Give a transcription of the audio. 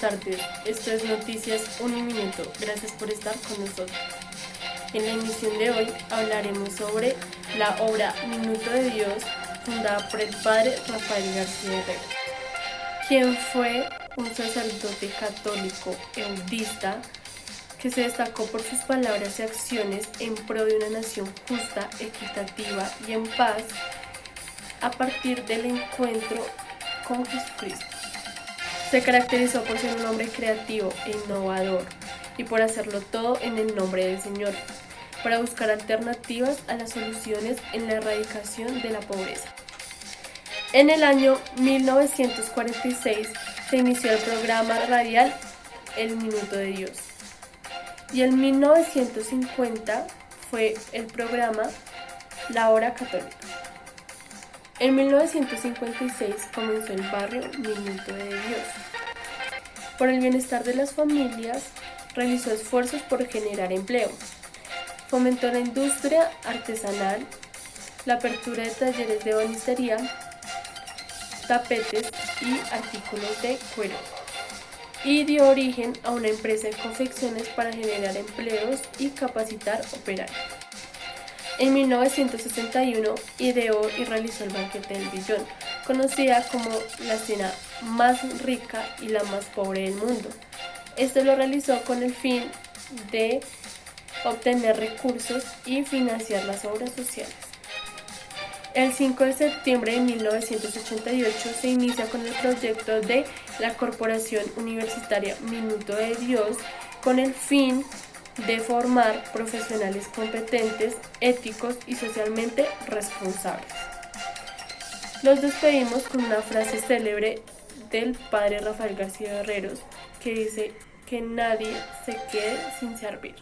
tardes, esto es Noticias Uniminuto, gracias por estar con nosotros. En la emisión de hoy hablaremos sobre la obra Minuto de Dios, fundada por el padre Rafael García Herrero, quien fue un sacerdote católico eudista que se destacó por sus palabras y acciones en pro de una nación justa, equitativa y en paz a partir del encuentro con Jesucristo. Se caracterizó por ser un hombre creativo e innovador y por hacerlo todo en el nombre del Señor, para buscar alternativas a las soluciones en la erradicación de la pobreza. En el año 1946 se inició el programa radial El Minuto de Dios y en 1950 fue el programa La Hora Católica. En 1956 comenzó el barrio Minuto de Dios. Por el bienestar de las familias, realizó esfuerzos por generar empleo. Fomentó la industria artesanal, la apertura de talleres de ebanistería, tapetes y artículos de cuero. Y dio origen a una empresa de confecciones para generar empleos y capacitar operarios. En 1961 ideó y realizó el banquete del billón, conocida como la cena más rica y la más pobre del mundo. Esto lo realizó con el fin de obtener recursos y financiar las obras sociales. El 5 de septiembre de 1988 se inicia con el proyecto de la Corporación Universitaria Minuto de Dios con el fin de formar profesionales competentes, éticos y socialmente responsables. Los despedimos con una frase célebre del padre Rafael García Herrero que dice que nadie se quede sin servir.